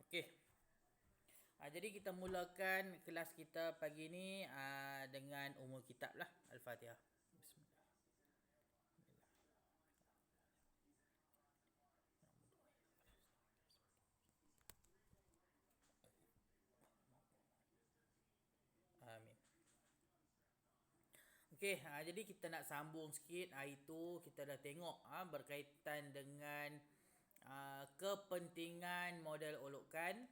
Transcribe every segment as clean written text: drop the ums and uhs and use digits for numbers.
Okey. Jadi kita mulakan kelas kita pagi ni dengan umul kitab lah. Al-Fatihah. Bismillah. Amin. Okey, jadi kita nak sambung sikit. Hari tu kita dah tengok berkaitan dengan kepentingan model olokan.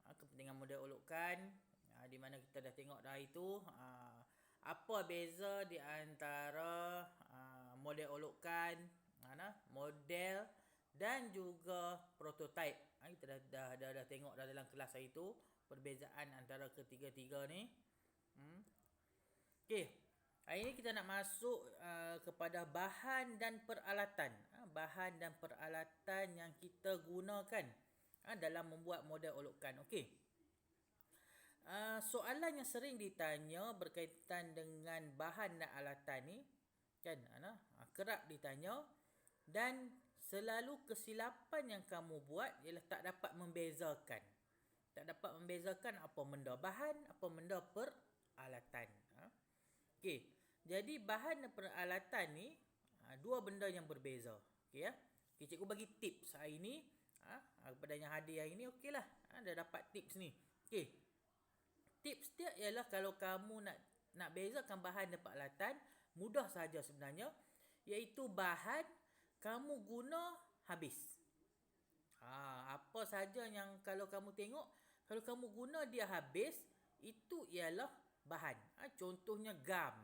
Kepentingan model olokan, di mana kita dah tengok dah itu apa beza di antara model olokan, model dan juga prototype. Kita dah tengok dah dalam kelas hari tu perbezaan antara ketiga-tiga ni. Okey. Hari ni kita nak masuk kepada bahan dan peralatan. Bahan dan peralatan yang kita gunakan dalam membuat model olokan. Okey. Soalan yang sering ditanya berkaitan dengan bahan dan alatan ni kan, kerap ditanya dan selalu kesilapan yang kamu buat ialah tak dapat membezakan. Tak dapat membezakan apa benda bahan, apa benda peralatan. Okey. Jadi bahan dan peralatan ni dua benda yang berbeza. Okey ya. Okay, cikgu bagi tips hari ni kepada yang hadir hari ni. Okeylah. Dah dapat tips ni. Okey. Tips dia ialah kalau kamu nak bezakan bahan dan peralatan, mudah saja sebenarnya, iaitu bahan kamu guna habis. Apa saja yang kalau kamu tengok, kalau kamu guna dia habis, itu ialah bahan. Contohnya gam.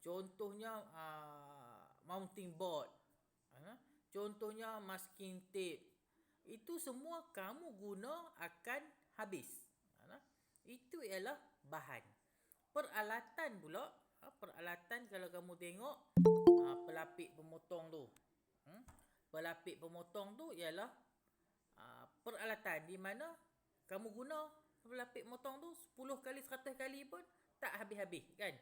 Contohnya mounting board. Contohnya masking tape. Itu semua kamu guna akan habis. Itu ialah bahan. Peralatan pula, peralatan kalau kamu tengok pelapik pemotong tu. Pelapik pemotong tu ialah peralatan di mana kamu guna pelapik motong tu 10 kali 100 kali pun tak habis-habis kan.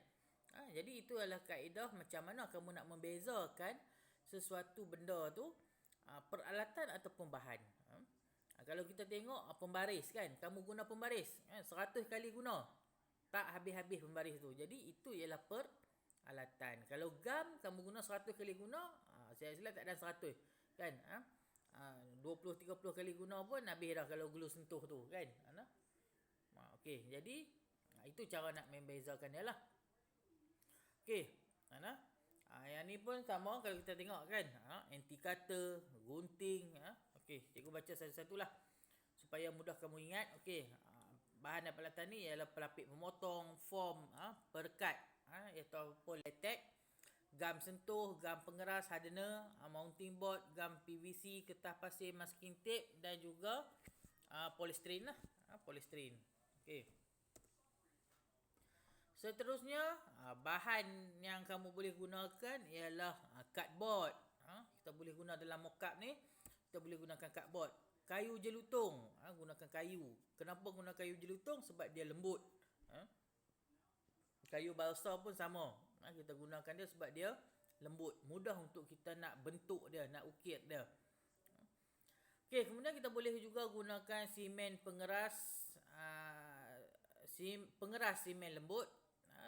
Jadi itu adalah kaedah macam mana kamu nak membezakan sesuatu benda tu peralatan ataupun bahan. Kalau kita tengok pembaris kan, kamu guna pembaris 100 kali guna tak habis-habis pembaris tu. Jadi itu ialah peralatan. Kalau gam kamu guna 100 kali guna, saya silap tak ada 100 kan. 20-30 kali guna pun habis dah kalau glue sentuh tu kan. Okey, jadi itu cara nak membezakan dia lah. Okey, yang ni pun sama kalau kita tengok kan, anti cutter, gunting. Okey, cikgu baca satu-satu lah supaya mudah kamu ingat. Okey, bahan dan peralatan ni ialah pelapik pemotong, foam, perekat, ataupun latex, gam sentuh, gam pengeras, hardener, mounting board, gam PVC, kertas pasir, masking tape dan juga polystyrene lah. Polystyrene. Okey. Seterusnya, bahan yang kamu boleh gunakan ialah cardboard. Kita boleh guna dalam mock-up ni, kita boleh gunakan cardboard. Kayu jelutong, gunakan kayu. Kenapa guna kayu jelutong? Sebab dia lembut. Kayu balsa pun sama. Kita gunakan dia sebab dia lembut. Mudah untuk kita nak bentuk dia, nak ukir dia. Okey, kemudian kita boleh juga gunakan simen pengeras, pengeras simen lembut.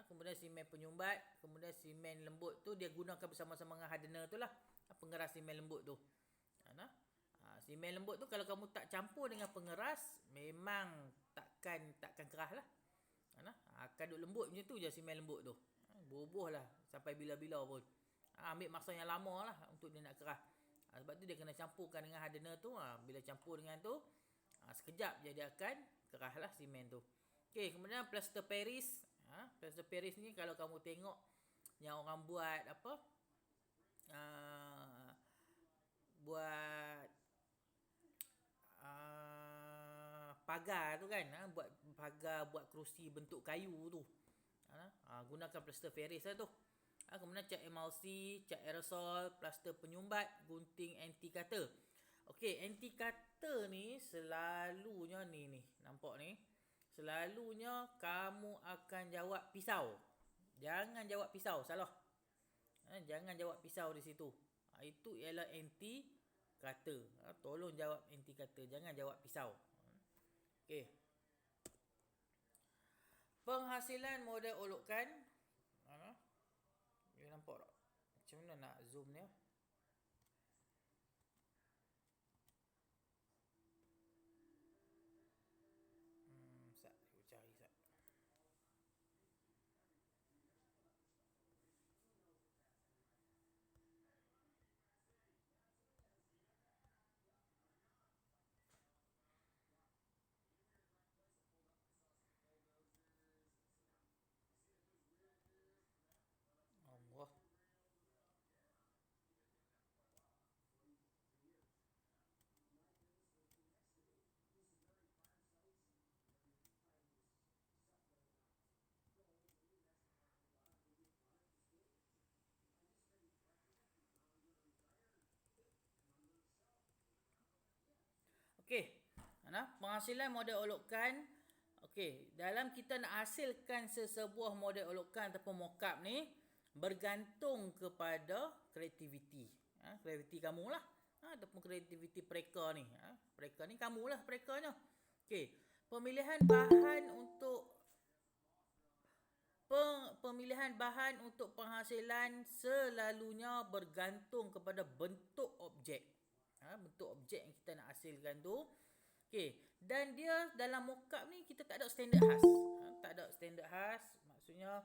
Kemudian simen penyumbat, kemudian simen lembut tu dia gunakan bersama-sama dengan hardener tu lah. Pengeras simen lembut tu. Simen lembut tu kalau kamu tak campur dengan pengeras, memang takkan keras lah. Akan duk lembut macam tu je simen lembut tu. Bubuh lah sampai bila-bila pun. Ambil masa yang lama lah untuk dia nak keras. Sebab tu dia kena campurkan dengan hardener tu. Bila campur dengan tu, sekejap je dia akan keras lah simen tu. Okey, kemudian plaster Paris. Plaster Paris ni kalau kamu tengok yang orang buat apa, buat pagar tu kan, buat pagar, buat kerusi bentuk kayu tu, gunakan plaster Paris lah tu. Kemudian cat emulsi, cat aerosol, plaster penyumbat, gunting anti cutter. Okey, anti cutter ni selalunya ni nampak ni, selalunya kamu akan jawab pisau. Jangan jawab pisau, salah. Jangan jawab pisau di situ. Itu ialah anti kata. Tolong jawab anti kata, jangan jawab pisau. Okey. Penghasilan modal olokkan. You nampak tak? Macam mana nak zoom ni? Sat, aku cari sat. Allah. Okey. Penghasilan modal olokkan. Okey, dalam kita nak hasilkan sesebuah model olokkan ataupun mockup ni bergantung kepada kreativiti. Kreativiti kamu lah. Ataupun kreativiti mereka ni. Mereka ni kamulah merekanya. Okey, pemilihan bahan untuk penghasilan selalunya bergantung kepada bentuk objek. Bentuk objek yang kita nak hasilkan tu. Okey, dan dia dalam mockup ni kita tak ada standard khas. Tak ada standard khas, maksudnya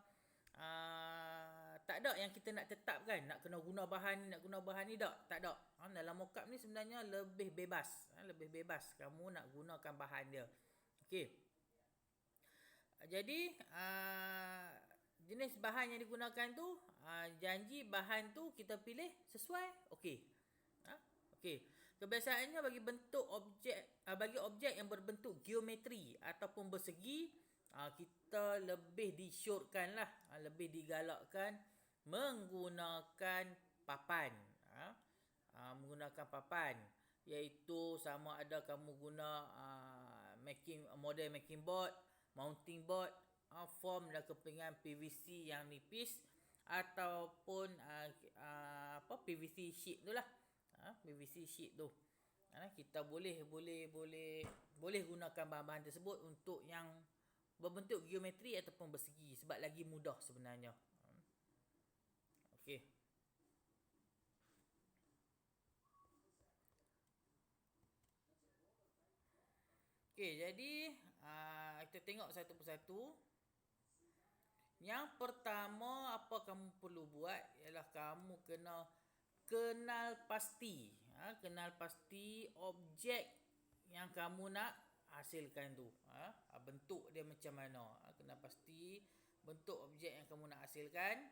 tak ada yang kita nak tetapkan, nak kena guna bahan ni, nak guna bahan ni, tak ada. Dalam mockup ni sebenarnya lebih bebas. Lebih bebas kamu nak gunakan bahan dia. Okey. Jadi jenis bahan yang digunakan tu, janji bahan tu kita pilih sesuai. Okey. Okey. Kebiasaannya bagi objek yang berbentuk geometri ataupun bersegi, kita lebih disyorkan lah, lebih digalakkan menggunakan papan. Menggunakan papan, iaitu sama ada kamu guna model making board, mounting board, form dan kepingan PVC yang nipis ataupun PVC sheet tu lah. PVC sheet tu. Kita boleh gunakan bahan-bahan tersebut untuk yang berbentuk geometri ataupun bersegi, sebab lagi mudah sebenarnya. Okey. Okey, jadi kita tengok satu persatu. Yang pertama apa kamu perlu buat ialah kamu kena kenal pasti. Kenal pasti objek yang kamu nak hasilkan tu. Bentuk dia macam mana. Kenal pasti bentuk objek yang kamu nak hasilkan.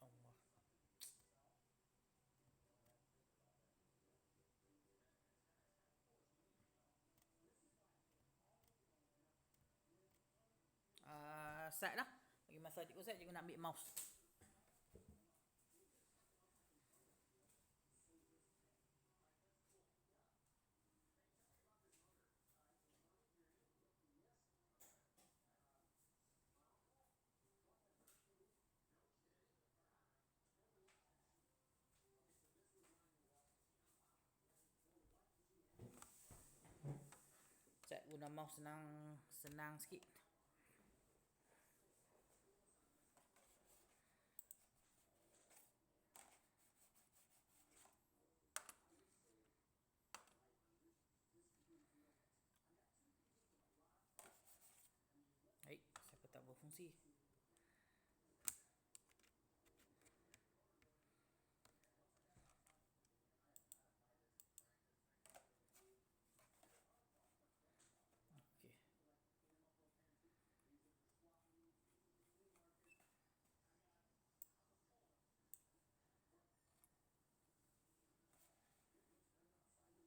Allah. Sat lah. Bagi masa cikgu Sat, cikgu nak ambil mouse. Sat guna mouse senang sikit. Siapa tak berfungsi? Okey.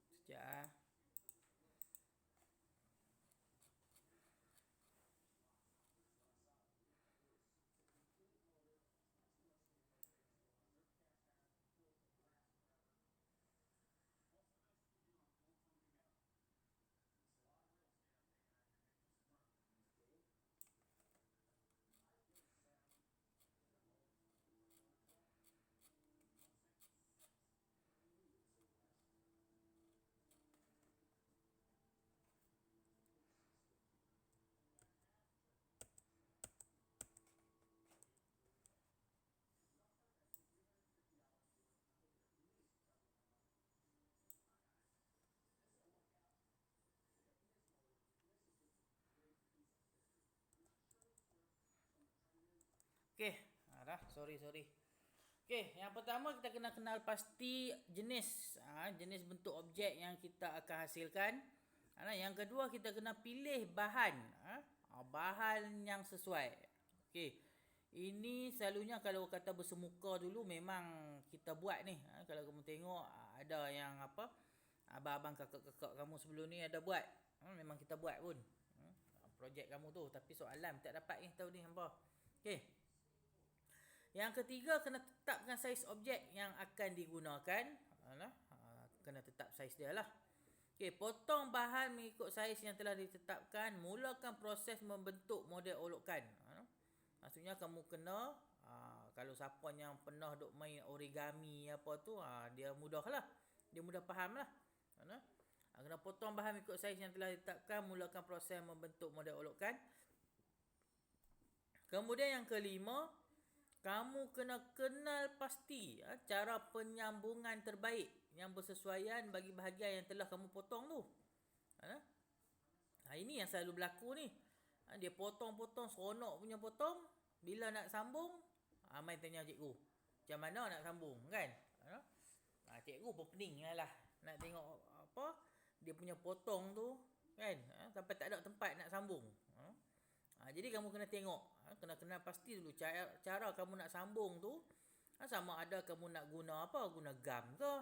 Sekejap. Okey, dah sorry. Okey, yang pertama kita kena kenal pasti jenis jenis bentuk objek yang kita akan hasilkan. Yang kedua kita kena pilih bahan, bahan yang sesuai. Okey. Ini selalunya kalau kata bersemuka dulu memang kita buat ni. Kalau kamu tengok ada yang apa abang-abang kakak-kakak kamu sebelum ni ada buat. Memang kita buat pun. Projek kamu tu, tapi soalan tak dapat ni tahu ni hampa. Okey. Yang ketiga, kena tetapkan saiz objek yang akan digunakan. Kena tetap saiz dia lah. Okey, potong bahan mengikut saiz yang telah ditetapkan. Mulakan proses membentuk model olokkan. Maksudnya kamu kena, kalau siapa yang pernah duk main origami apa tu, dia mudah lah. Dia mudah faham lah. Kena potong bahan mengikut saiz yang telah ditetapkan. Mulakan proses membentuk model olokkan. Kemudian yang kelima, kamu kena kenal pasti cara penyambungan terbaik yang bersesuaian bagi bahagian yang telah kamu potong tu. Ini yang selalu berlaku ni. Dia potong-potong, seronok punya potong. Bila nak sambung, main tanya cikgu. Macam mana nak sambung kan? Cikgu pun pening lah. Nak tengok apa dia punya potong tu kan? Sampai tak ada tempat nak sambung. Jadi kamu kena tengok, kena kenal pasti dulu cara kamu nak sambung tu. Sama ada kamu nak guna apa, guna gam ke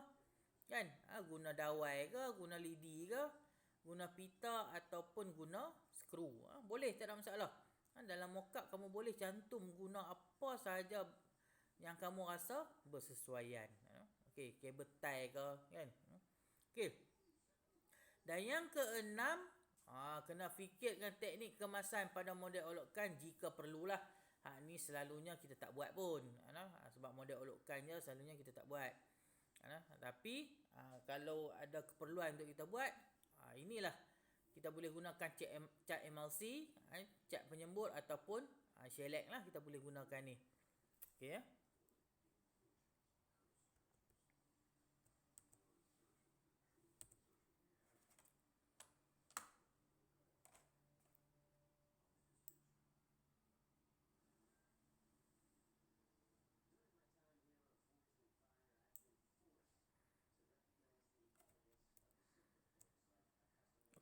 kan, guna dawai ke, guna lidi ke, guna pita ataupun guna skru. Boleh, tak ada masalah. Dalam mockup kamu boleh cantum guna apa sahaja yang kamu rasa bersesuaian. Okey, kabel tie ke kan. Okey. Dan yang keenam, kena fikirkan teknik kemasan pada model olokkan jika perlulah. Ni selalunya kita tak buat pun. Sebab model olokkan je selalunya kita tak buat. Tapi kalau ada keperluan untuk kita buat, inilah kita boleh gunakan cat emulsi, cat penyembur ataupun shellac lah kita boleh gunakan ni. Okey ya.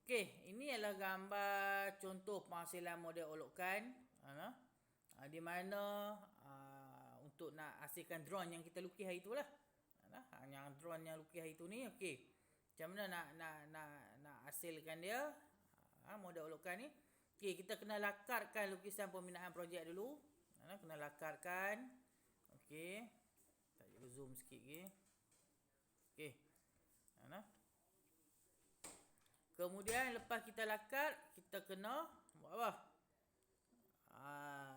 Okey, ini adalah gambar contoh penghasilan model olokkan. Di mana untuk nak hasilkan drone yang kita lukis hari tu lah. Yang drone yang lukis hari tu ni, okey. Macam mana nak hasilkan dia, model olokkan ni. Okey, kita kena lakarkan lukisan pembinaan projek dulu. Kena lakarkan. Okey. Tak cikgu zoom sikit lagi. Okey. Kemudian lepas kita lakar, kita kena buat apa?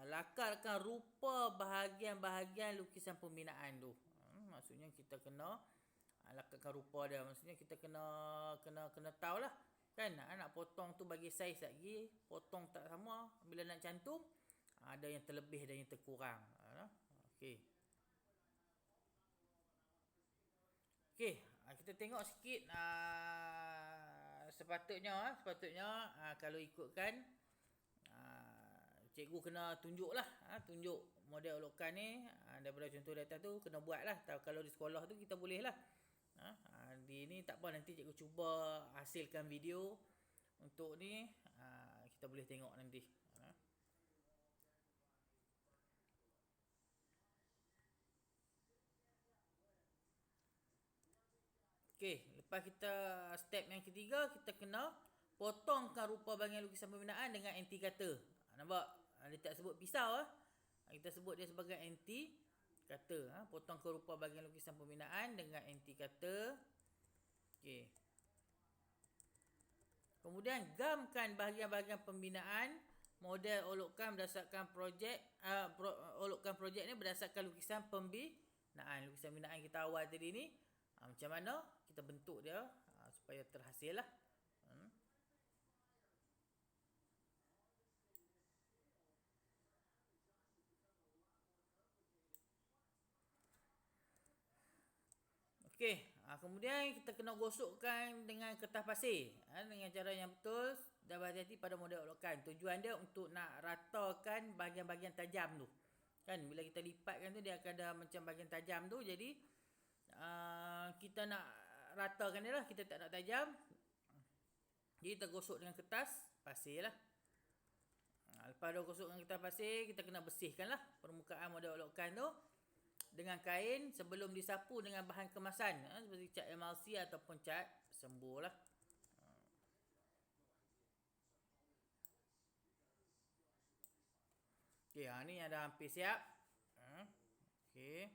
Lakarkan rupa bahagian-bahagian lukisan pembinaan tu. Maksudnya kita kena lakarkan rupa dia. Maksudnya kita kena tahulah kan, nak potong tu bagi saiz lagi, potong tak sama, bila nak cantum ada yang terlebih dan yang terkurang. Okey. Okey, kita tengok sikit sepatutnya kalau ikutkan cikgu kena tunjuklah, tunjuk model olokkan ni daripada contoh data tu kena buatlah. Kalau di sekolah tu kita boleh lah. Di ni tak apa, nanti cikgu cuba hasilkan video untuk ni, kita boleh tengok nanti. Okey, lepas kita step yang ketiga, kita kena potongkan rupa bahagian lukisan pembinaan dengan anti cutter. Nampak? Dia tak sebut pisau kita sebut dia sebagai anti cutter. Potongkan rupa bahagian lukisan pembinaan dengan anti cutter. Okey. Kemudian gamkan bahagian-bahagian pembinaan model olokkan berdasarkan projek. Olokkan projek ni berdasarkan lukisan pembinaan. Lukisan pembinaan kita awal tadi ni, macam mana kita bentuk dia supaya terhasil lah. Okey, kemudian kita kena gosokkan dengan kertas pasir dengan cara yang betul dan berhati-hati pada model olokkan. Tujuan dia untuk nak ratakan bahagian-bahagian tajam tu. Kan bila kita lipatkan tu dia akan ada macam bahagian tajam tu. Jadi kita nak ratakan dia lah, kita tak nak tajam. Jadi kita gosok dengan kertas pasir lah. Lepas dah gosok dengan kertas pasir, kita kena bersihkan lah permukaan model olokan tu dengan kain sebelum disapu dengan bahan kemasan, seperti cat emulsi ataupun cat sembur lah. Okey, ni dah hampir siap. Okey.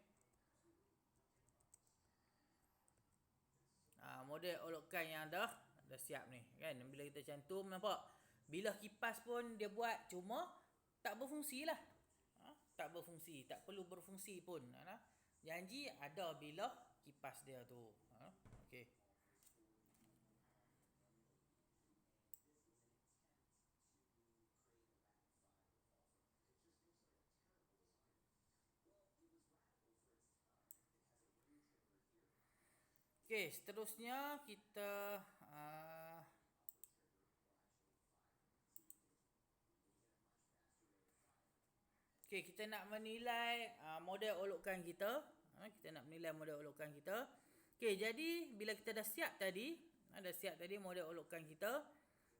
Model olokan yang dah siap ni kan. Bila kita cantum, nampak bila kipas pun dia buat, cuma tak berfungsi lah. Tak berfungsi, tak perlu berfungsi pun. Janji ada bila kipas dia tu. Okey. Okey, seterusnya kita kita nak menilai model olokan kita. Kita nak menilai model olokan kita. Okey, jadi bila kita dah siap tadi, model olokan kita.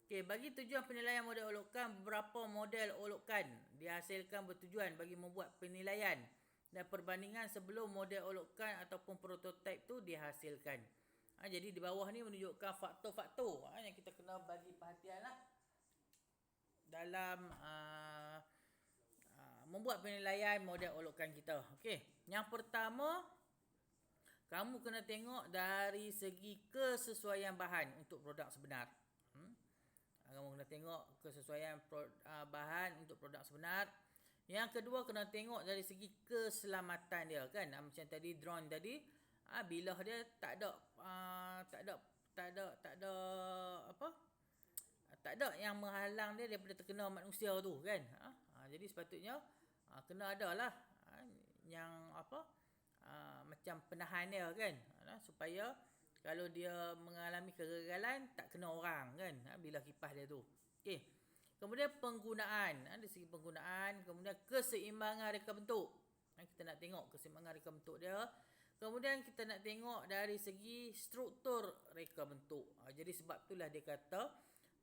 Okey, bagi tujuan penilaian model olokan, beberapa model olokan dihasilkan bertujuan bagi membuat penilaian dan perbandingan sebelum model olokan ataupun prototipe tu dihasilkan. Jadi di bawah ni menunjukkan faktor-faktor yang kita kena bagi perhatian lah dalam membuat penilaian model olokan kita. Okey, yang pertama, kamu kena tengok dari segi kesesuaian bahan untuk produk sebenar. Kamu kena tengok kesesuaian bahan untuk produk sebenar. Yang kedua, kena tengok dari segi keselamatan dia kan. Macam tadi drone tadi, bilah dia tak ada yang menghalang dia daripada terkena manusia tu kan. Jadi sepatutnya kena ada lah yang macam penahan dia kan, supaya kalau dia mengalami kegagalan tak kena orang kan, bila kipas dia tu. Okey. Kemudian penggunaan, dari segi penggunaan, kemudian keseimbangan reka bentuk. Kita nak tengok keseimbangan reka bentuk dia. Kemudian kita nak tengok dari segi struktur reka bentuk. Jadi sebab itulah dia kata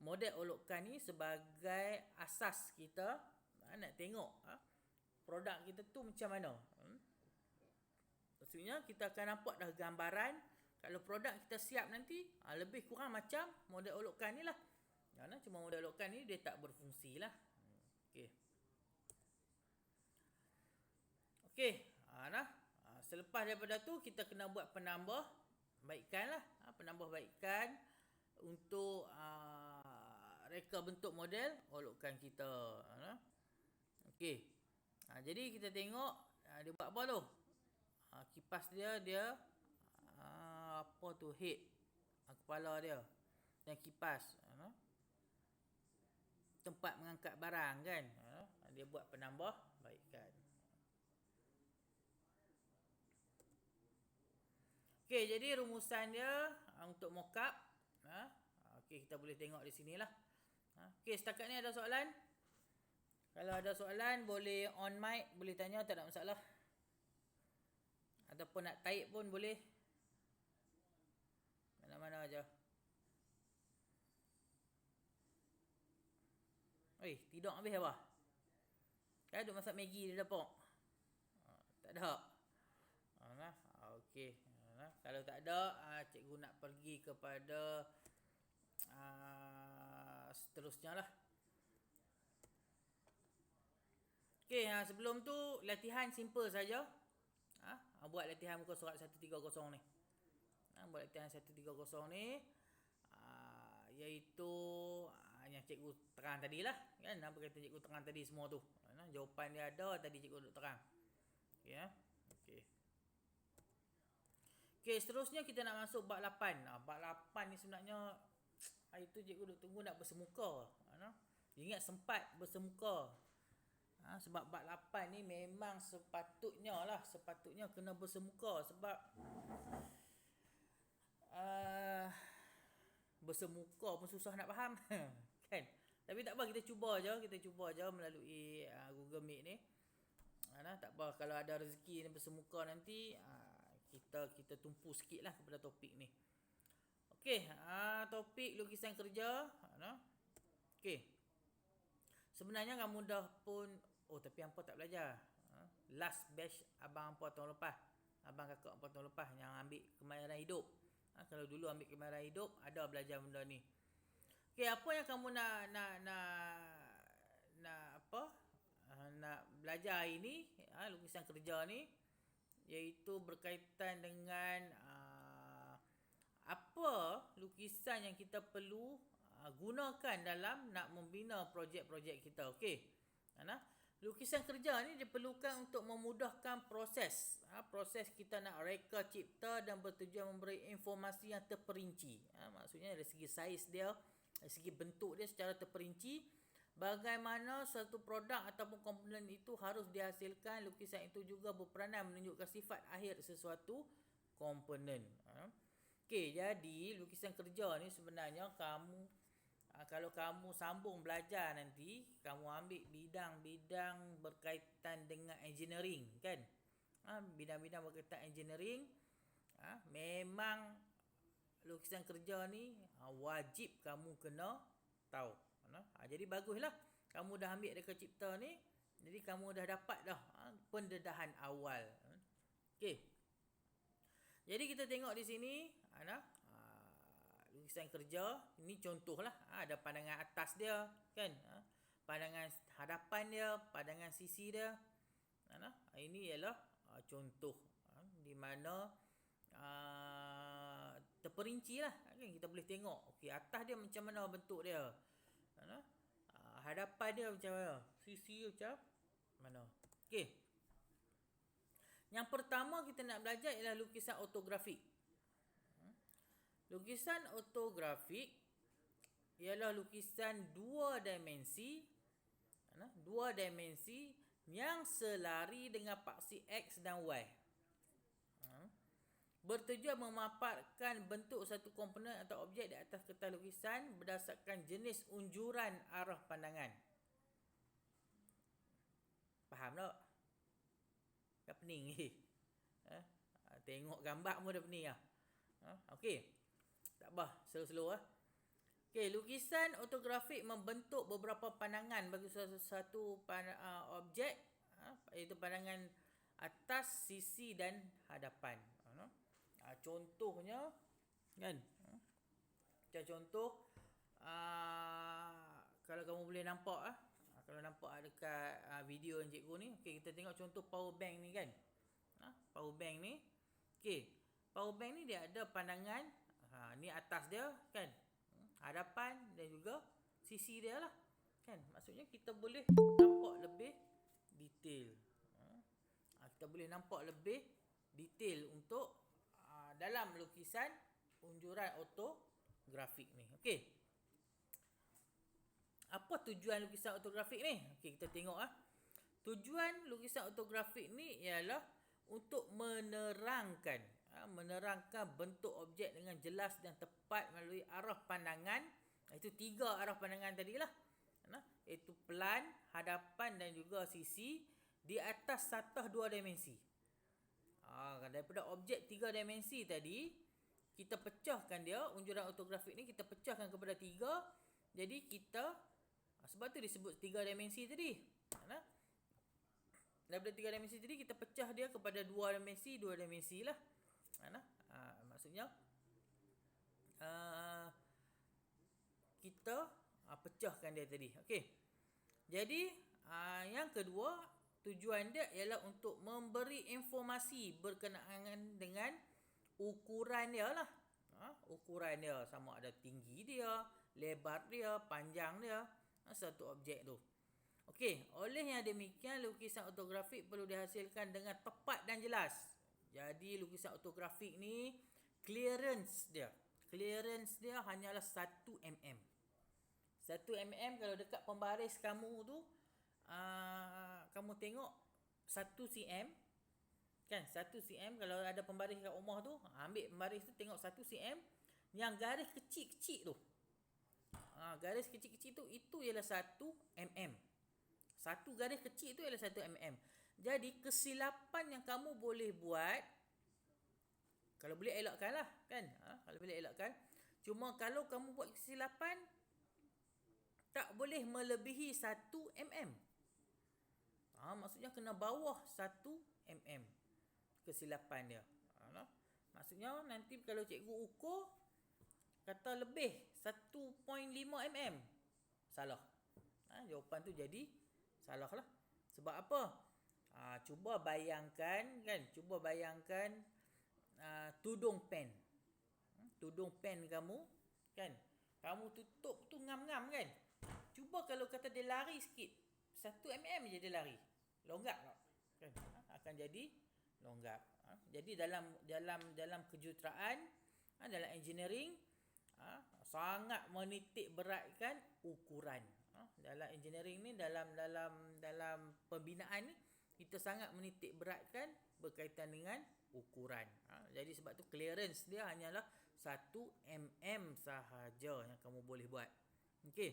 model olokan ni sebagai asas kita nak tengok produk kita tu macam mana. Maksudnya kita akan nampak dah gambaran kalau produk kita siap nanti lebih kurang macam model olokan ni lah. Cuma model olokan ni dia tak berfungsi lah. Okey. Selepas daripada tu kita kena buat penambahbaikan lah. Penambahbaikan untuk reka bentuk model olokan kita. Okey. Jadi kita tengok dia buat apa tu? Kipas dia apa tu, head, kepala dia dan kipas, tempat mengangkat barang kan. Dia buat penambahbaikan. Okey, jadi rumusan dia untuk mockup, okey, kita boleh tengok di sinilah. Okey, setakat ni ada soalan? Kalau ada soalan boleh on mic, boleh tanya, tak ada masalah. Ataupun nak type pun boleh. Mana-mana aja. Tidur habis apa? Kan duk masak Maggi di dapur. Tak ada. Okey. Kalau tak ada, cikgu nak pergi kepada seterusnya lah. Okey, sebelum tu latihan simple saja. Buat latihan muka surat 130 ni. Buat latihan 130 ni, iaitu yang cikgu terang tadi lah kan. Apa kata cikgu terang tadi semua tu. Jawapan dia ada, tadi cikgu duk terang. Okey. Okey, seterusnya kita nak masuk bab 8. Bab 8 ni sebenarnya hari tu cikgu duk tunggu nak bersemuka. Ingat sempat bersemuka. Sebab bab 8 ni memang sepatutnya kena bersemuka sebab bersemuka pun susah nak faham kan. Tapi tak apa, kita cuba je melalui Google Meet ni. Tak apa, kalau ada rezeki ni bersemuka nanti, kita tumpu sikit lah kepada topik ni. Okey, topik lukisan kerja. Okey. Sebenarnya kamu dah pun, tapi hampa tak belajar. Last batch abang hampa tahun lepas. Abang kakak hampa tahun lepas yang ambil kemahiran hidup. Kalau dulu ambil kemahiran hidup, ada belajar benda ni. Okey, apa yang kamu nak belajar hari ni, lukisan kerja ni, iaitu berkaitan dengan apa lukisan yang kita perlu gunakan dalam nak membina projek-projek kita. Okey. Lukisan kerja ni diperlukan untuk memudahkan proses. Proses kita nak reka cipta dan bertujuan memberi informasi yang terperinci. Maksudnya dari segi saiz dia, dari segi bentuk dia secara terperinci, bagaimana satu produk ataupun komponen itu harus dihasilkan. Lukisan itu juga berperanan menunjukkan sifat akhir sesuatu komponen. Okey, jadi lukisan kerja ni sebenarnya kalau kamu sambung belajar nanti, kamu ambil bidang-bidang berkaitan dengan engineering, kan? Bidang-bidang berkaitan engineering, memang lukisan kerja ni wajib kamu kena tahu. Jadi baguslah kamu dah ambil reka cipta ni, jadi kamu dah dapat dah pendedahan awal. Okey. Jadi kita tengok di sini, lukisan kerja ni contohlah, ada pandangan atas dia, kan? Pandangan hadapan dia, pandangan sisi dia. Ini ialah contoh di mana terperinci lah, kan? Kita boleh tengok, okey, atas dia macam mana bentuk dia, hadapan dia macam mana, sisi dia macam mana. Okey, yang pertama kita nak belajar ialah lukisan ortografik. Lukisan ortografik ialah lukisan dua dimensi yang selari dengan paksi X dan Y. Bertujuan memaparkan bentuk satu komponen atau objek di atas kertas lukisan berdasarkan jenis unjuran arah pandangan. Faham tak? Dah pening ni. Tengok gambar pun dah pening lah. Okey. Tak apa, slow-slow lah. Okey, lukisan ortografik membentuk beberapa pandangan bagi satu objek, iaitu pandangan atas, sisi dan hadapan. Contohnya, kan? Macam contoh, kalau kamu boleh nampak, kalau nampak dekat video yang cikgu ni, okey, kita tengok contoh power bank ni, kan? Power bank ni, okey, power bank ni dia ada pandangan, ni atas dia, kan? Hadapan dan juga sisi dia lah, kan? Maksudnya kita boleh nampak lebih detail. Kita boleh nampak lebih detail untuk dalam lukisan unjuran ortografik ni. Okey. Apa tujuan lukisan ortografik ni? Okey, kita tengok Tujuan lukisan ortografik ni ialah untuk menerangkan bentuk objek dengan jelas dan tepat melalui arah pandangan. Itu 3 arah pandangan tadilah. Iaitu pelan, hadapan dan juga sisi di atas satah 2 dimensi. Daripada objek 3 dimensi tadi, kita pecahkan dia, unjuran ortografik ni kita pecahkan kepada 3. Jadi kita, sebab tu disebut 3 dimensi tadi. Daripada 3 dimensi tadi kita pecah dia kepada 2 dimensi lah. Maksudnya kita pecahkan dia tadi. Okey. Jadi yang kedua, tujuan dia ialah untuk memberi informasi berkenaan dengan ukuran dia lah. Ukuran dia, sama ada tinggi dia, lebar dia, panjang dia, satu objek tu. Okey, oleh yang demikian lukisan ortografik perlu dihasilkan dengan tepat dan jelas. Jadi lukisan ortografik ni clearance dia hanyalah 1 mm. 1 mm kalau dekat pembaris kamu tu, kamu tengok 1 cm, kan? 1 cm kalau ada pembaris kat rumah tu, ambil pembaris tu, tengok 1 cm, yang garis kecil-kecil tu, garis kecil-kecil tu, itu ialah 1 mm. Satu garis kecil tu ialah 1 mm. Jadi kesilapan yang kamu boleh buat, kalau boleh elakkan lah kan. Kalau boleh elakkan. Cuma kalau kamu buat kesilapan, tak boleh melebihi 1 mm. Maksudnya kena bawah 1 mm kesilapan dia. Maksudnya nanti kalau cikgu ukur, kata lebih 1.5 mm, salah. Jawapan tu jadi salah lah. Sebab apa? Cuba bayangkan kan, tudung pen. Tudung pen kamu kan, kamu tutup tu ngam-ngam kan. Cuba kalau kata dia lari sikit, 1 mm je dia lari, longgap tak kan? Akan jadi longgap. Jadi dalam kejuruteraan, dalam engineering, sangat menitik beratkan ukuran. Dalam engineering ni, dalam pembinaan ni, kita sangat menitik beratkan berkaitan dengan ukuran. Jadi sebab tu clearance dia hanyalah 1 mm sahaja yang kamu boleh buat. Okey.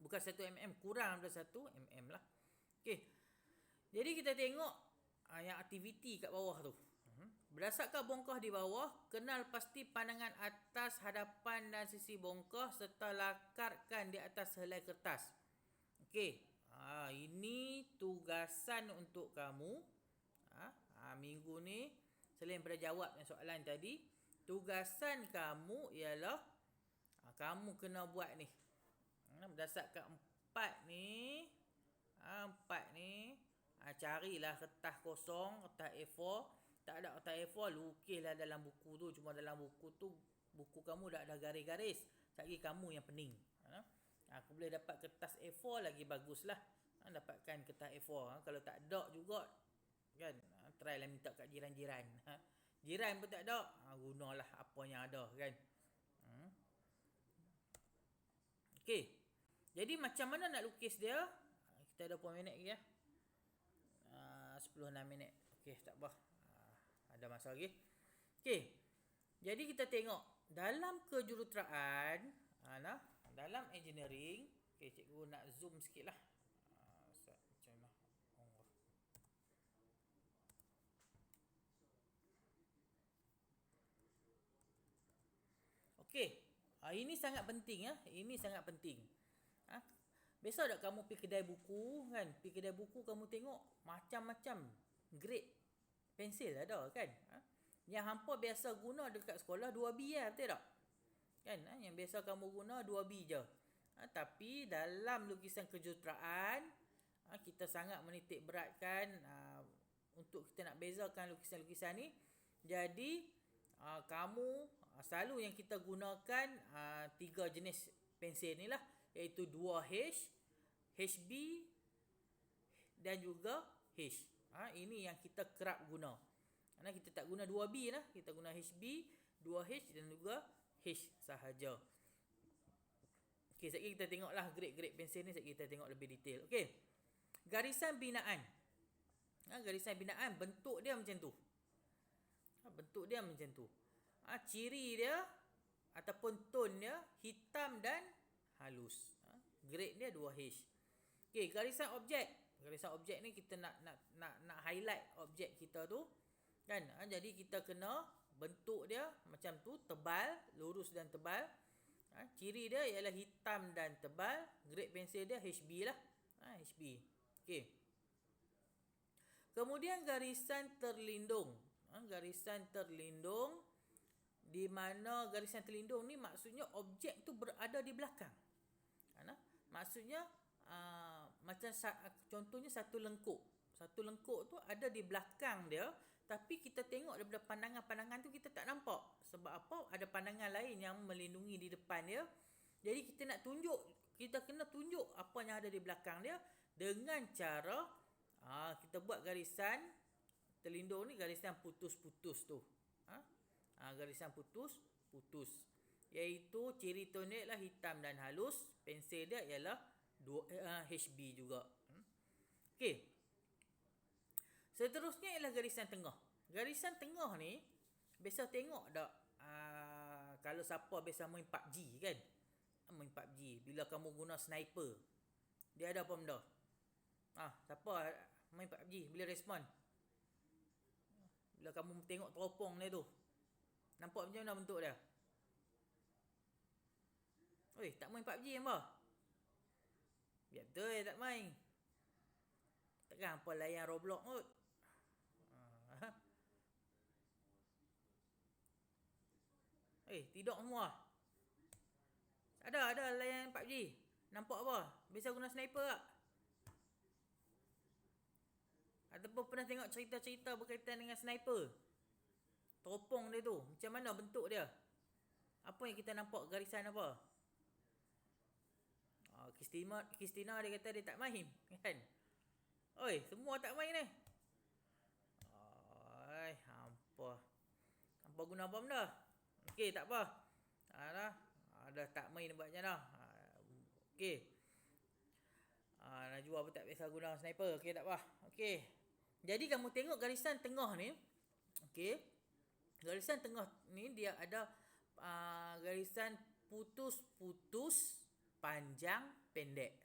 Bukan 1 mm, kurang daripada 1 mm lah. Okey. Jadi kita tengok yang aktiviti kat bawah tu. Berdasarkan bongkah di bawah, kenal pasti pandangan atas, hadapan dan sisi bongkah serta lakarkan di atas helai kertas. Okey. Ini tugasan untuk kamu. Minggu ni, selain pada jawab soalan tadi, tugasan kamu ialah kamu kena buat ni. Berdasarkan 4 ni, carilah kertas kosong, kertas A4. Tak ada kertas A4, lukislah dalam buku tu. Cuma dalam buku tu, buku kamu dah ada garis-garis. Lagi kamu yang pening. Aku boleh dapat kertas A4 lagi baguslah. Dapatkan kertas A4. Kalau tak ada juga kan, try lah minta kat jiran-jiran. Jiran pun tak ada, gunalah apa yang ada kan. Okey. Jadi macam mana nak lukis dia? Kita ada berapa minit lagi ya? 10-6 minit. Okey, tak apa. Ada masa lagi. Okey. Jadi kita tengok dalam kejuruteraan, dalam engineering. Okey, cikgu nak zoom sikit lah. Macam mana? Okey. Ini sangat penting ya. Ini sangat penting. Biasa tak kamu pergi kedai buku kan? Pergi kedai buku kamu tengok macam-macam grade pensil ada kan? Yang hampa biasa guna dekat sekolah 2B lah, betul tak? Kan? Yang biasa kamu guna 2B je. Tapi dalam lukisan kejuruteraan, kita sangat menitik beratkan untuk kita nak bezakan lukisan-lukisan ni. Jadi kamu selalu yang kita gunakan 3 jenis pensil ni lah, iaitu 2H, HB dan juga H. Ini yang kita kerap guna. Kita tak guna 2B lah, kita guna HB, 2H dan juga H sahaja. Okey, sekejap kita tengoklah grade-grade pensil ni, sekejap kita tengok lebih detail. Okey. Garisan binaan. Garisan binaan bentuk dia macam tu. Bentuk dia macam tu. Ciri dia ataupun tone dia hitam dan halus. Grade dia 2H. Okey, garisan objek. Garisan objek ni kita nak highlight objek kita tu. Kan? Jadi kita kena bentuk dia macam tu, tebal, lurus dan tebal. Ciri dia ialah hitam dan tebal. Grade pensil dia HB lah. HB. Okey. Kemudian garisan terlindung. Garisan terlindung, di mana garisan terlindung ni maksudnya objek tu berada di belakang. Maksudnya macam contohnya satu lengkuk. Satu lengkuk tu ada di belakang dia, tapi kita tengok daripada pandangan-pandangan tu kita tak nampak. Sebab apa? Ada pandangan lain yang melindungi di depan dia. Jadi kita kena tunjuk apa yang ada di belakang dia dengan cara kita buat garisan terlindung ni, garisan putus-putus tu. Garisan putus-putus. Iaitu ciri tone dia ialah hitam dan halus. Pensil dia ialah HB juga. Okey. Seterusnya ialah garisan tengah. Garisan tengah ni, biasa tengok tak kalau siapa biasa main PUBG kan? Main PUBG. Bila kamu guna sniper, dia ada apa benda? Siapa main PUBG bila respon. Bila kamu tengok teropong dia tu. Nampak macam mana bentuk dia? Oi, tak main PUBG hangpa? Biar betul tak main. Takkan hangpa layan Roblox kot. Tidur semua. Ada layan PUBG. Nampak apa? Biasa guna sniper tak? Ataupun pernah tengok cerita-cerita berkaitan dengan sniper? Teropong dia tu, macam mana bentuk dia? Apa yang kita nampak, garisan apa? Kristina dia kata dia tak main, kan? Oi, semua tak main ni. Oi, hampa guna bom dah. Okey, tak apa. Dah tak main buat macam mana. Okey. Najwa pun tak biasa guna sniper. Okey, tak apa. Okey. Jadi kamu tengok garisan tengah ni. Okey. Garisan tengah ni dia ada garisan putus-putus, panjang, pendek.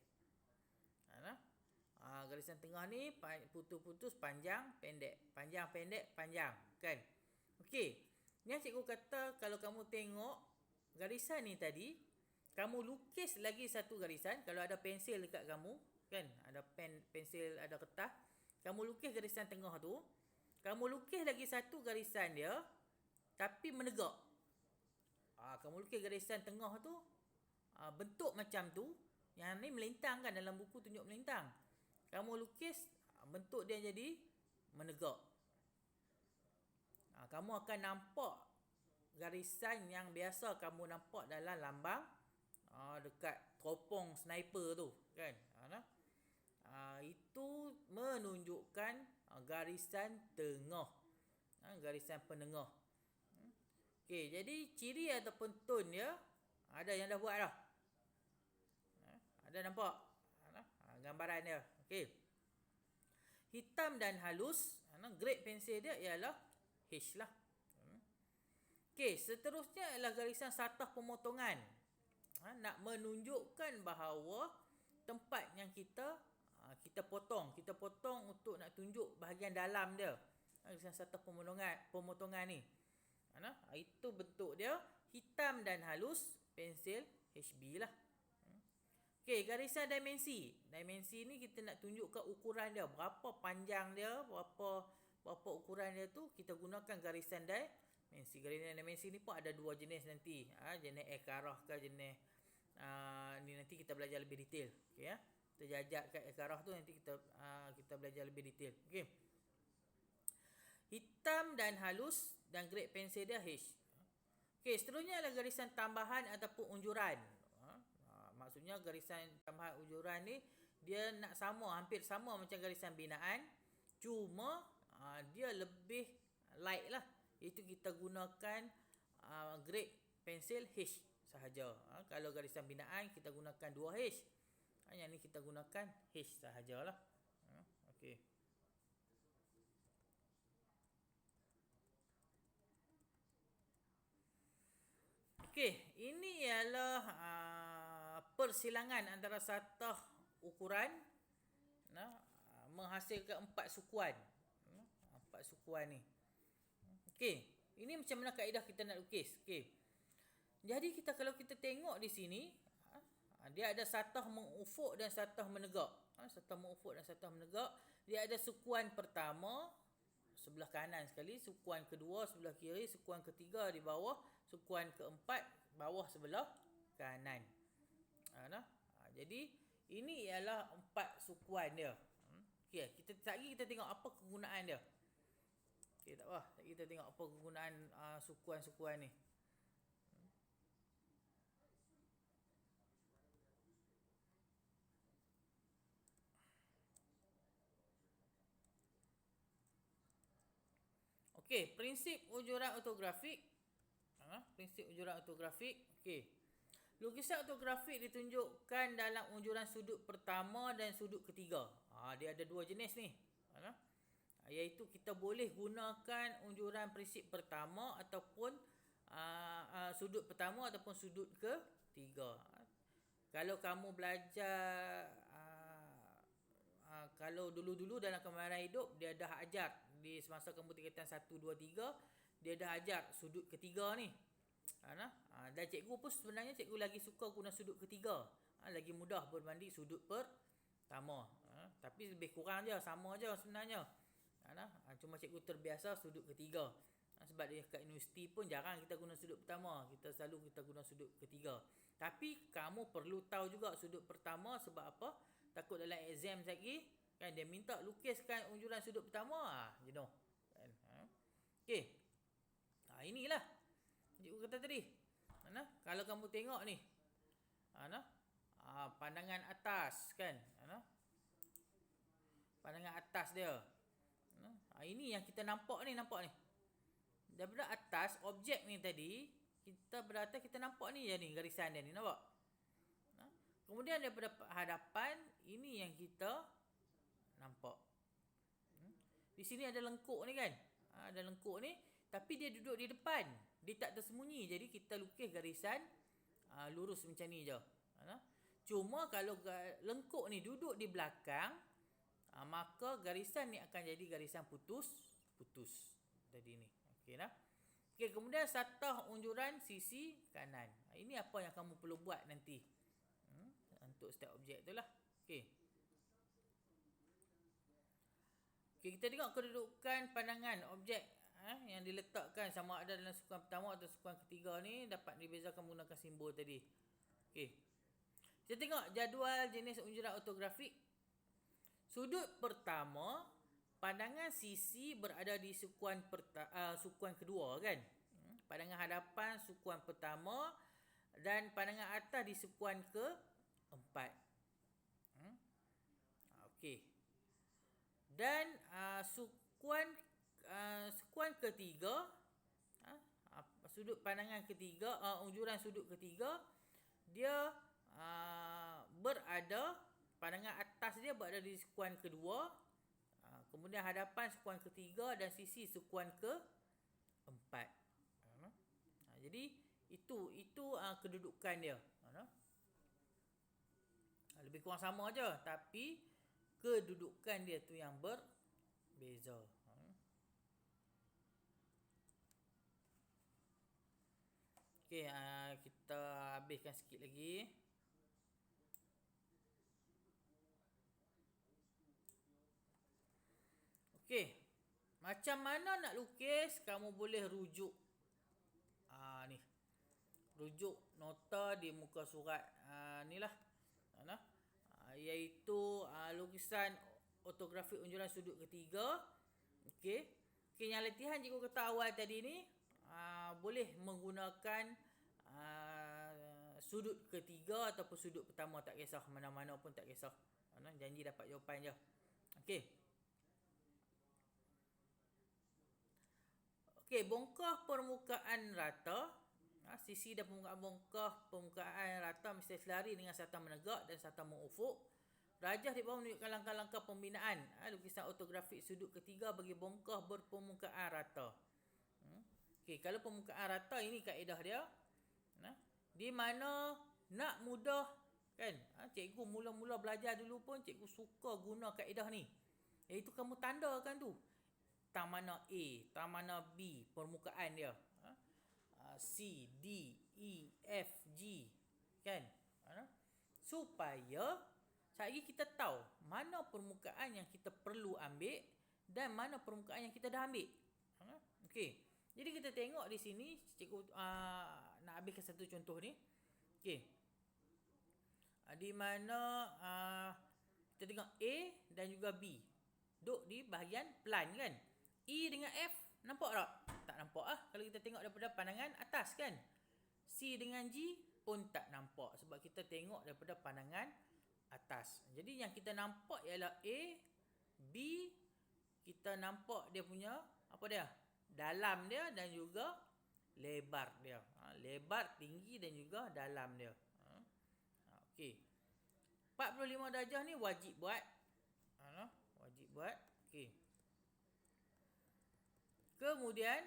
Garisan tengah ni putus-putus, panjang, pendek. Panjang, pendek, panjang. Kan? Okey. Ni cikgu kata kalau kamu tengok garisan ni tadi, kamu lukis lagi satu garisan. Kalau ada pensil dekat kamu, kan? Ada pensil, ada kertas. Kamu lukis garisan tengah tu. Kamu lukis lagi satu garisan dia, tapi menegak. Kamu lukis garisan tengah tu, bentuk macam tu. Yang ni melintang kan, dalam buku tunjuk melintang. Kamu lukis, bentuk dia jadi menegak. Kamu akan nampak garisan yang biasa kamu nampak dalam lambang dekat teropong sniper tu, kan? Itu menunjukkan garisan tengah, garisan penengah. Okey, jadi ciri ataupun tone dia ada yang dah buat dah. Ada nampak gambaran dia. Okey. Hitam dan halus, grade pensel dia ialah H lah. Okey, seterusnya ialah garisan satah pemotongan. Nak menunjukkan bahawa tempat yang kita potong untuk nak tunjuk bahagian dalam dia. Garisan satah pemotongan ni. Itu bentuk dia, hitam dan halus, pensel HB lah. Okey, garisan dimensi. Dimensi ni kita nak tunjukkan ukuran dia, berapa panjang dia, berapa ukuran dia tu, kita gunakan garisan dimensi. Garisan dimensi ni pun ada dua jenis nanti. Jenis ekarah ke jenis ni nanti kita belajar lebih detail. Okey ya. Kita jajak kat ekarah tu nanti kita belajar lebih detail. Okey. Hitam dan halus dan grade pensel dia H. Okey, seterusnya adalah garisan tambahan ataupun unjuran. Maksudnya garisan tambahan unjuran ni dia nak hampir sama macam garisan binaan, cuma dia lebih light lah. Itu kita gunakan grade pensel H sahaja. Kalau garisan binaan kita gunakan 2H. Yang ni kita gunakan H sahajalah. Okey. Okey, ini ialah persilangan antara satah ukuran menghasilkan 4 sukuan. 4 sukuan ni. Okey, ini macam mana kaedah kita nak lukis. Okey. Jadi kalau kita tengok di sini, dia ada satah mengufuk dan satah menegak. Satah mengufuk dan satah menegak. Dia ada sukuan pertama sebelah kanan sekali, sukuan kedua sebelah kiri, sukuan ketiga di bawah, sukuan keempat bawah sebelah kanan. Jadi ini ialah 4 sukuan dia. Okey, kita tengok apa kegunaan dia. Okey, tak apa. Kita tengok apa kegunaan sukuan-sukuan ni. Okey, prinsip ujuran ortografik. Prinsip ujuran ortografik. Okey. Lukisan ortografik ditunjukkan dalam unjuran sudut pertama dan sudut ketiga. Dia ada dua jenis ni. Iaitu kita boleh gunakan unjuran prinsip pertama ataupun sudut pertama ataupun sudut ketiga. Kalau kamu belajar kalau dulu-dulu dalam kemahiran hidup dia dah ajar di semasa kamu tingkatan 1 2 3 dia dah ajar sudut ketiga ni. Dan cikgu pun sebenarnya cikgu lagi suka guna sudut ketiga. Lagi mudah berbanding sudut pertama. Tapi lebih kurang je, sama je sebenarnya. Cuma cikgu terbiasa sudut ketiga. Sebab dia kat universiti pun jarang kita guna sudut pertama, kita selalu guna sudut ketiga. Tapi kamu perlu tahu juga sudut pertama sebab apa? Takut dalam exam lagi kan dia minta lukiskan unjuran sudut pertama, jenuh kan. Okey. Inilah cikgu kata tadi. Kalau kamu tengok ni. Pandangan atas kan. Pandangan atas dia. Ini yang kita nampak ni. Daripada atas objek ni tadi, kita beratas kita nampak ni je ni garisan dia ni, nampak? Kemudian daripada hadapan, ini yang kita nampak. Di sini ada lengkuk ni kan? Ada lengkuk ni, tapi dia duduk di depan. Dia tak tersembunyi. Jadi kita lukis garisan lurus macam ni je. Cuma kalau lengkuk ni duduk di belakang, maka garisan ni akan jadi garisan putus tadi ni. Okey dah. Okey, kemudian satah unjuran sisi kanan. Ini apa yang kamu perlu buat nanti. Untuk setiap objek tu lah. Okey. Okey, kita tengok kedudukan pandangan objek yang diletakkan sama ada dalam sukuan pertama atau sukuan ketiga ni dapat dibezakan menggunakan simbol tadi. Okey. Kita tengok jadual jenis unjuran ortografik. Sudut pertama, pandangan sisi berada di sukuan kedua kan. Pandangan hadapan sukuan pertama dan pandangan atas di sukuan keempat. Okey. Dan sukuan ketiga, sudut pandangan ketiga, unjuran sudut ketiga, dia berada, pandangan atas dia berada di sukuan kedua, kemudian hadapan sukuan ketiga dan sisi sukuan keempat. Jadi itu kedudukan dia. Lebih kurang sama je, tapi kedudukan dia tu yang berbeza. Okey, kita habiskan sikit lagi. Okey. Macam mana nak lukis, kamu boleh rujuk ni. Rujuk nota di muka surat ni lah. Iaitu lukisan ortografik unjuran sudut ketiga. Okey. Yang latihan cikgu kata awal tadi ni boleh menggunakan sudut ketiga ataupun sudut pertama, tak kisah, mana-mana pun tak kisah. Janji dapat jawapan je. Okey. Okey, bongkah permukaan rata. Sisi dan bongkah permukaan rata mesti selari dengan serta menegak dan serta mengufuk. Rajah di bawah menunjukkan langkah-langkah pembinaan lukisan ortografik sudut ketiga bagi bongkah berpermukaan rata. Okey, kalau permukaan rata ini kaedah dia. Di mana nak mudah kan. Cikgu mula-mula belajar dulu pun cikgu suka guna kaedah ni. Iaitu kamu tandakan tu. Tang mana A, tang mana B, permukaan dia. C, D, E, F, G. Kan? Supaya sekali kita tahu mana permukaan yang kita perlu ambil dan mana permukaan yang kita dah ambil. Okey. Jadi kita tengok di sini, cikgu nak habiskan satu contoh ni. Okey. Di mana kita tengok A dan juga B. Duk di bahagian pelan kan? E dengan F nampak tak? Tak nampak kalau kita tengok daripada pandangan atas kan. C dengan G pun tak nampak sebab kita tengok daripada pandangan atas. Jadi yang kita nampak ialah A, B, kita nampak dia punya apa dia? Dalam dia dan juga lebar dia. Lebar, tinggi dan juga dalam dia. Okey. 45 darjah ni wajib buat. Wajib buat. Okey. Kemudian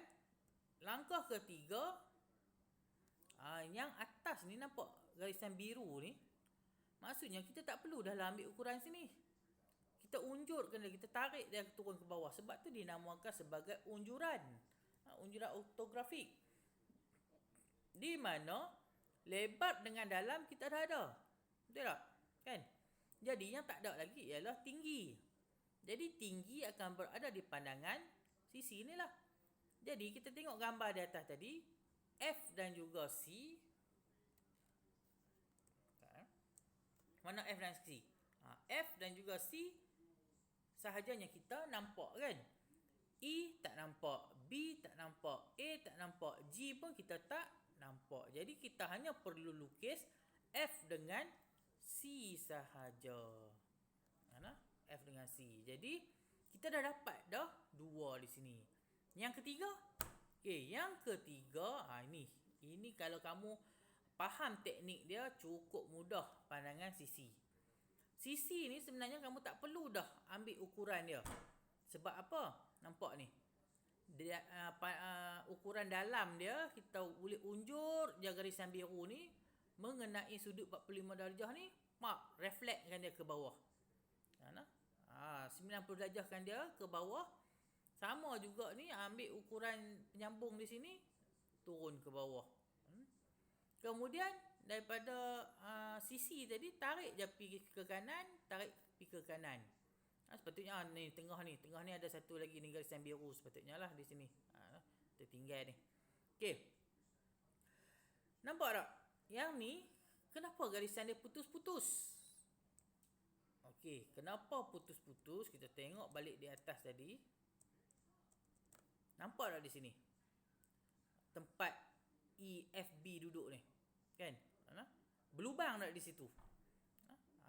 langkah ketiga, yang atas ni nampak garisan biru ni, maksudnya kita tak perlu dah ambil ukuran sini. kita unjurkan dia, kita tarik dia turun ke bawah. Sebab tu dinamakan sebagai unjuran. Unjuran ortografik. Di mana lebar dengan dalam kita dah ada. Betul tak? Kan? Jadi yang tak ada lagi ialah tinggi. Jadi tinggi akan berada di pandangan sisi ni lah. Jadi kita tengok gambar di atas tadi, F dan juga C. Mana F dan C? F dan juga C sahajanya kita nampak kan? E tak nampak, B tak nampak, A tak nampak, G pun kita tak nampak. Jadi kita hanya perlu lukis F dengan C sahaja. F dengan C. Jadi kita dah dapat dah dua di sini. Yang ketiga, yang ketiga ini kalau kamu faham teknik dia cukup mudah, pandangan sisi. Sisi ni sebenarnya kamu tak perlu dah ambil ukuran dia. Sebab apa? Nampak ni. Dia, ukuran dalam dia kita boleh unjur je garisan biru ni mengenai sudut 45 darjah ni, reflectkan dia ke bawah. 90 darjahkan dia ke bawah. Sama juga ni ambil ukuran penyambung di sini, turun ke bawah. Kemudian daripada sisi tadi tarik je pergi ke kanan, tarik pergi ke kanan. Sepatutnya ni tengah ni ada satu lagi ni garisan biru sepatutnya lah di sini. Tertinggal ni. Okey. Nampak tak? Yang ni kenapa garisan dia putus-putus? Okey, kenapa putus-putus? Kita tengok balik di atas tadi. Nampak tak di sini? Tempat EFB duduk ni. Kan? Berlubang tak di situ?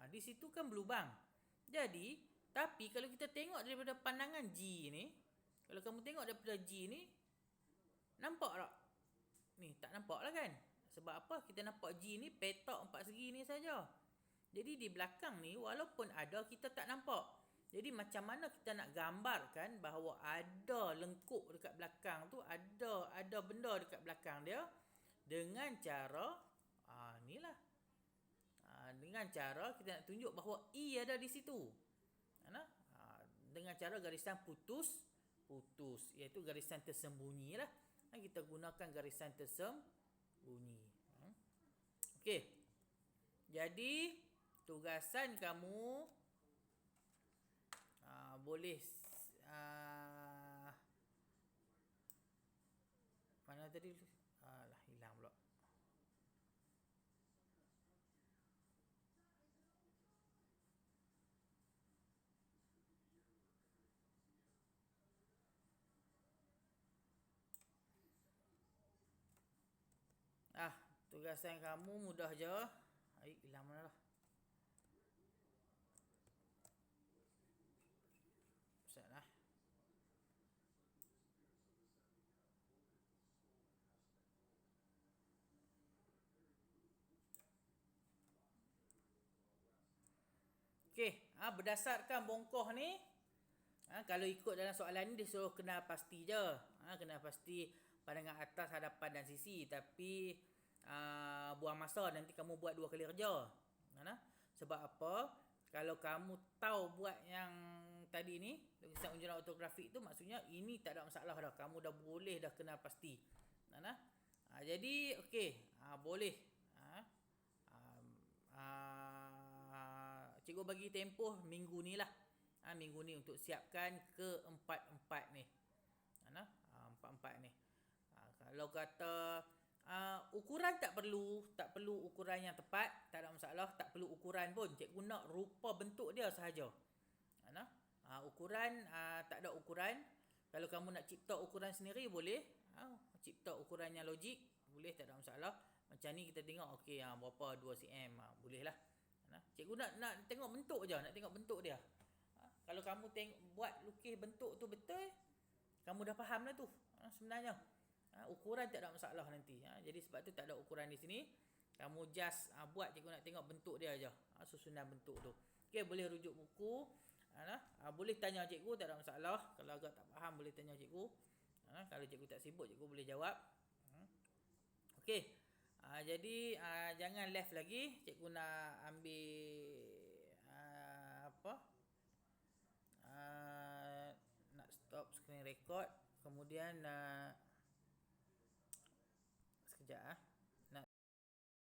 Di situ kan berlubang. Jadi, tapi kalau kita tengok daripada pandangan G ni, kalau kamu tengok daripada G ni, nampak tak? Ni, tak nampak lah kan? Sebab apa? Kita nampak G ni petak 4 segi ni saja. Jadi di belakang ni walaupun ada, kita tak nampak. Jadi macam mana kita nak gambarkan bahawa ada lengkuk dekat belakang tu, ada benda dekat belakang dia, dengan cara inilah. Dengan cara kita nak tunjuk bahawa E ada di situ. Dengan cara garisan putus, iaitu garisan tersembunyi lah. Kita gunakan garisan tersembunyi. Okey. Jadi tugasan kamu boleh mana tadi? Hilang pula. Tugasan kamu mudah je. Hilang mana lah. Ustaz. Okey, berdasarkan bongkoh ni, kalau ikut dalam soalan ni dia suruh kenal pasti je. Kenal pasti pandangan atas, hadapan dan sisi. Tapi buang masa, nanti kamu buat 2 kali kerja. Sebab apa? Kalau kamu tahu buat yang tadi ni, lukisan unjuran ortografik tu, maksudnya ini tak ada masalah dah. Kamu dah boleh dah kenal pasti. Jadi okey, boleh. Cikgu bagi tempoh minggu ni lah. Minggu ni untuk siapkan ke 4 ni. 4 ni. Kalau kata ukuran tak perlu ukuran yang tepat, tak ada masalah, tak perlu ukuran pun. Cikgu nak rupa bentuk dia sahaja. Ukuran tak ada ukuran. Kalau kamu nak cipta ukuran sendiri boleh. Cipta ukuran yang logik boleh, tak ada masalah. Macam ni kita tengok okey berapa 2 cm, boleh lah. Cikgu nak tengok bentuk je, nak tengok bentuk dia. Kalau kamu buat lukis bentuk tu betul, kamu dah faham lah tu. Sebenarnya ukuran tak ada masalah nanti. Jadi sebab tu tak ada ukuran di sini. Kamu just buat, cikgu nak tengok bentuk dia aja. Susunan bentuk tu. Okey, boleh rujuk buku. Boleh tanya cikgu, tak ada masalah. Kalau agak tak faham boleh tanya cikgu. Kalau cikgu tak sibuk, cikgu boleh jawab. Okey. Jadi jangan left lagi. Cikgu nak ambil record. Kemudian sekejap